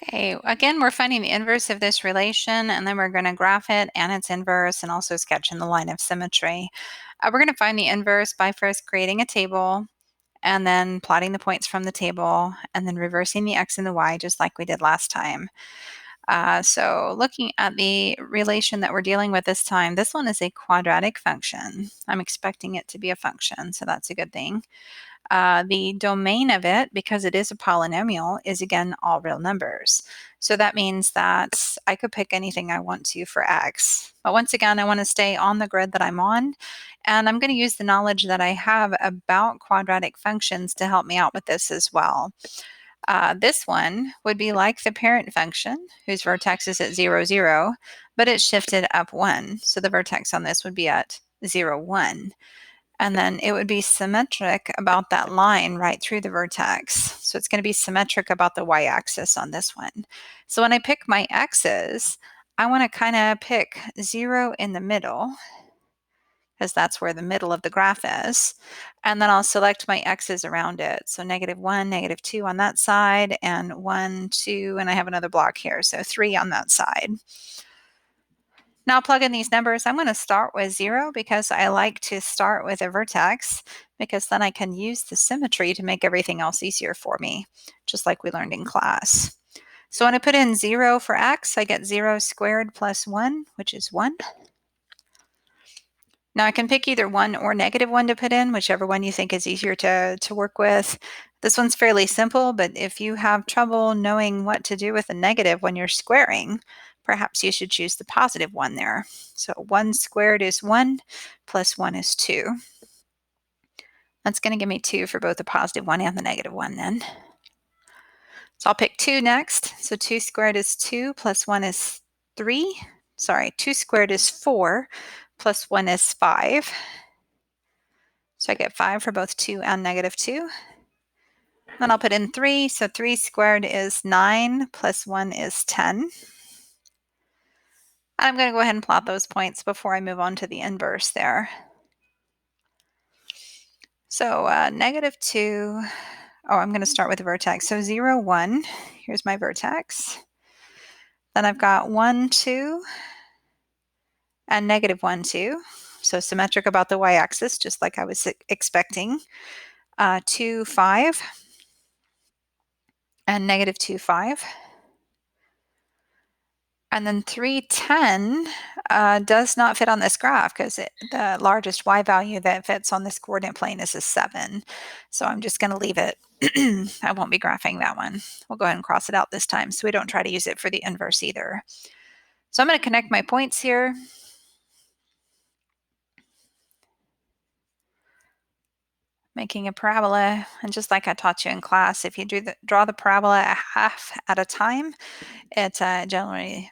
Okay, again, we're finding the inverse of this relation, and then we're going to graph it and its inverse and also sketch in the line of symmetry. We're going to find the inverse by first creating a table and then plotting the points from the table and then reversing the x and the y just like we did last time. So looking at the relation that we're dealing with this time, this one is a quadratic function. I'm expecting it to be a function, so that's a good thing. The domain of it, because it is a polynomial, is again all real numbers. So that means that I could pick anything I want to for x. But once again, I want to stay on the grid that I'm on, and I'm going to use the knowledge that I have about quadratic functions to help me out with this as well. This one would be like the parent function, whose vertex is at 0, 0, but it's shifted up 1. So the vertex on this would be at 0, 1. And then it would be symmetric about that line right through the vertex. So it's going to be symmetric about the y-axis on this one. So when I pick my x's, I want to kind of pick 0 in the middle, because that's where the middle of the graph is. And then I'll select my x's around it. So -1, -2 on that side, and 1, 2, and I have another block here. So 3 on that side. Now plug in these numbers. I'm going to start with 0 because I like to start with a vertex, because then I can use the symmetry to make everything else easier for me, just like we learned in class. So when I put in 0 for x, I get 0 squared plus 1, which is 1. Now I can pick either 1 or -1 to put in, whichever one you think is easier to work with. This one's fairly simple, but if you have trouble knowing what to do with a negative when you're squaring, perhaps you should choose the positive one there. So 1 squared is 1, plus 1 is 2. That's going to give me 2 for both the positive one and the negative one then. So I'll pick 2 next. So 2 squared is 2, plus 1 is 3. Sorry, 2 squared is 4, plus 1 is 5. So I get 5 for both 2 and -2. Then I'll put in 3. So 3 squared is 9, plus 1 is 10. I'm going to go ahead and plot those points before I move on to the inverse there. So -2, I'm going to start with the vertex. So 0, 1, here's my vertex. Then I've got 1, 2, and -1, 2. So symmetric about the y-axis, just like I was expecting. 2, 5, and -2, 5. And then 3, 10 does not fit on this graph because the largest y value that fits on this coordinate plane is a 7. So I'm just going to leave it. I won't be graphing that one. We'll go ahead and cross it out this time so we don't try to use it for the inverse either. So I'm going to connect my points here. Making a parabola, and just like I taught you in class, if you draw the parabola a half at a time, it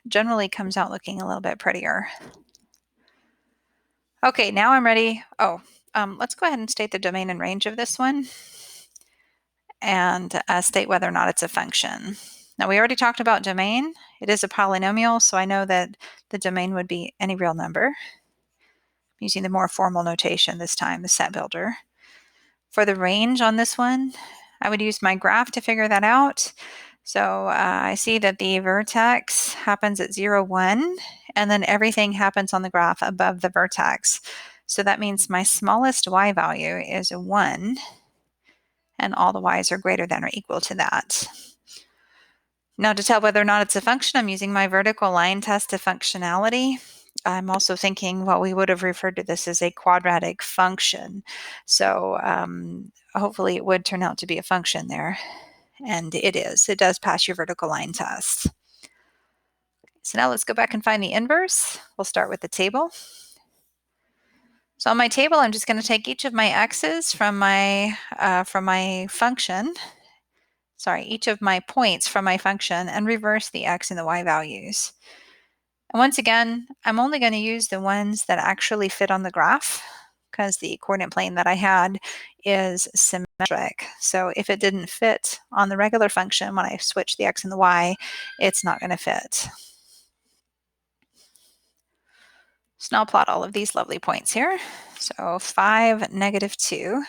generally comes out looking a little bit prettier. Okay, now I'm ready. Let's go ahead and state the domain and range of this one, and state whether or not it's a function. Now we already talked about domain. It is a polynomial, so I know that the domain would be any real number. I'm using the more formal notation this time, the set builder. For the range on this one, I would use my graph to figure that out. So I see that the vertex happens at 0, 1, and then everything happens on the graph above the vertex. So that means my smallest y value is a 1, and all the y's are greater than or equal to that. Now to tell whether or not it's a function, I'm using my vertical line test of functionality. I'm also thinking, well, we would have referred to this as a quadratic function. So hopefully it would turn out to be a function there. And it is. It does pass your vertical line test. So now let's go back and find the inverse. We'll start with the table. So on my table, I'm just going to take each of my x's from my function, each of my points from my function, and reverse the x and the y values. And once again, I'm only going to use the ones that actually fit on the graph, because the coordinate plane that I had is symmetric. So if it didn't fit on the regular function when I switch the x and the y, it's not going to fit. So now I'll plot all of these lovely points here. So 5, -2,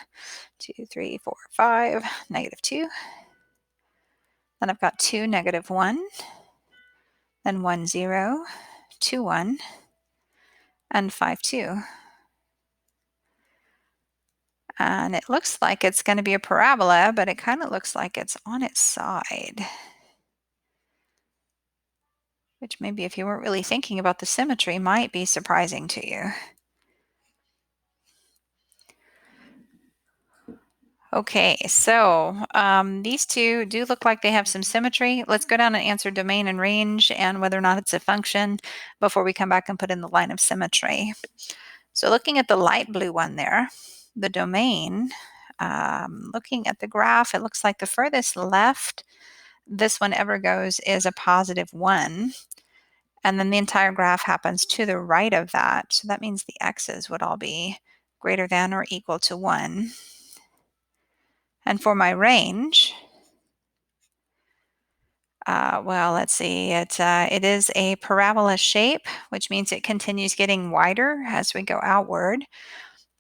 2, 3, 4, 5, -2. Then I've got 2, -1, then 1, 0, 2, 1, and 5, 2. And it looks like it's going to be a parabola, but it kind of looks like it's on its side. Which maybe if you weren't really thinking about the symmetry might be surprising to you. Okay, so these two do look like they have some symmetry. Let's go down and answer domain and range and whether or not it's a function before we come back and put in the line of symmetry. So looking at the light blue one there, the domain, looking at the graph, it looks like the furthest left this one ever goes is a +1. And then the entire graph happens to the right of that. So that means the x's would all be greater than or equal to 1. And for my range, well, let's see, it is a parabola shape, which means it continues getting wider as we go outward.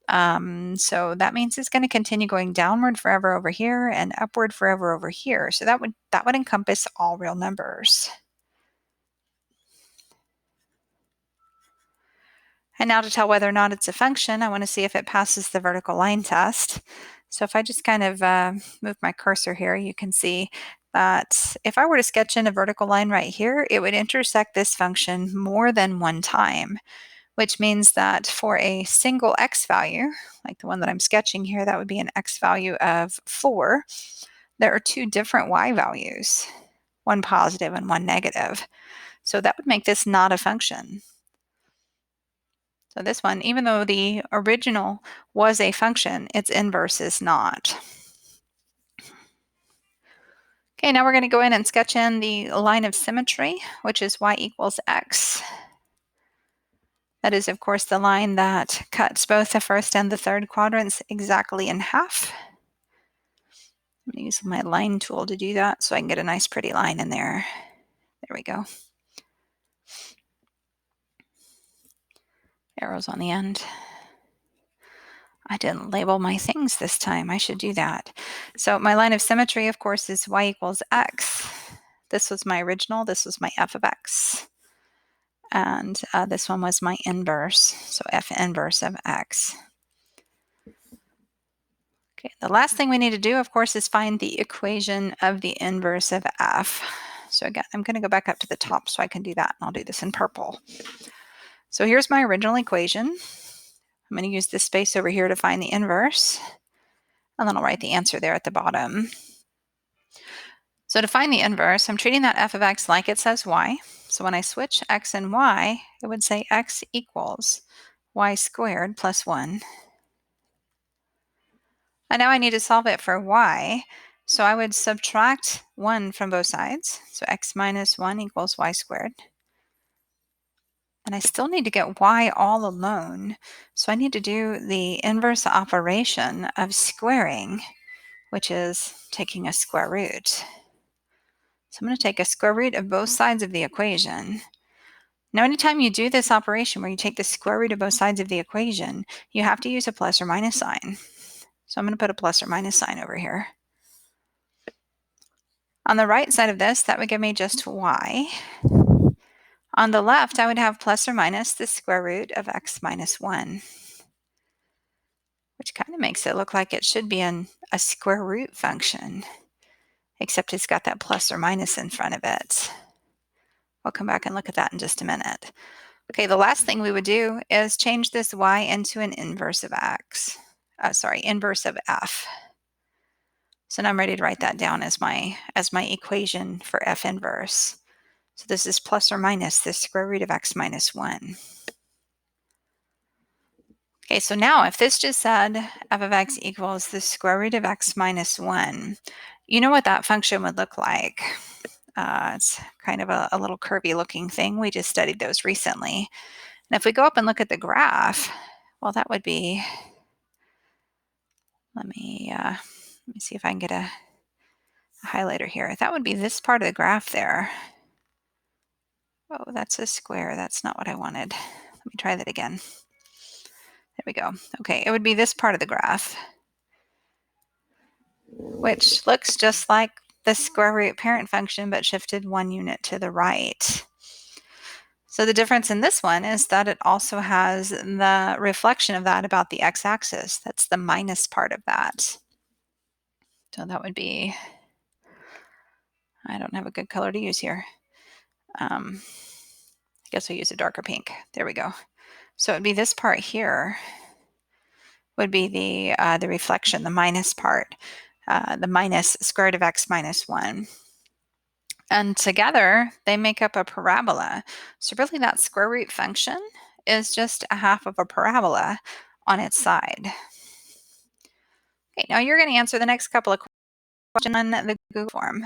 So that means it's going to continue going downward forever over here and upward forever over here. So that would encompass all real numbers. And now to tell whether or not it's a function, I want to see if it passes the vertical line test. So if I just kind of move my cursor here, you can see that if I were to sketch in a vertical line right here, it would intersect this function more than one time, which means that for a single x value, like the one that I'm sketching here, that would be an x value of 4, there are 2 different y values, one positive and one negative. So that would make this not a function. So this one, even though the original was a function, its inverse is not. Okay, now we're going to go in and sketch in the line of symmetry, which is y equals x. That is, of course, the line that cuts both the first and the third quadrants exactly in half. I'm going to use my line tool to do that so I can get a nice pretty line in there. There we go. Arrows on the end. I didn't label my things this time. I should do that. So my line of symmetry, of course, is y equals x. This was my original. This was my f of x. And this one was my inverse. So f inverse of x. Okay, the last thing we need to do, of course, is find the equation of the inverse of f. So again, I'm going to go back up to the top so I can do that. And I'll do this in purple. So here's my original equation. I'm going to use this space over here to find the inverse. And then I'll write the answer there at the bottom. So to find the inverse, I'm treating that f of x like it says y. So when I switch x and y, it would say x equals y squared plus 1. And now I need to solve it for y. So I would subtract 1 from both sides. So x minus 1 equals y squared. And I still need to get y all alone. So I need to do the inverse operation of squaring, which is taking a square root. So I'm going to take a square root of both sides of the equation. Now, anytime you do this operation where you take the square root of both sides of the equation, you have to use a plus or minus sign. So I'm going to put a plus or minus sign over here. On the right side of this, that would give me just y. On the left, I would have plus or minus the square root of x minus 1, which kind of makes it look like it should be a square root function, except it's got that plus or minus in front of it. I'll come back and look at that in just a minute. Okay, the last thing we would do is change this y into an inverse of x. Inverse of f. So now I'm ready to write that down as my equation for f inverse. So this is plus or minus the square root of x minus 1. Okay, so now if this just said f of x equals the square root of x minus 1, you know what that function would look like. It's kind of a little curvy looking thing. We just studied those recently. And if we go up and look at the graph, well, that would be, let me see if I can get a highlighter here. That would be this part of the graph there. Oh, that's a square. That's not what I wanted. Let me try that again. There we go. Okay, it would be this part of the graph, which looks just like the square root parent function, but shifted 1 unit to the right. So the difference in this one is that it also has the reflection of that about the x-axis. That's the minus part of that. So that would be, I don't have a good color to use here. I guess I'll use a darker pink. There we go. So it would be this part here would be the reflection, the minus part, the minus square root of x minus 1. And together, they make up a parabola. So really that square root function is just a half of a parabola on its side. Okay, now you're going to answer the next couple of questions on the Google form.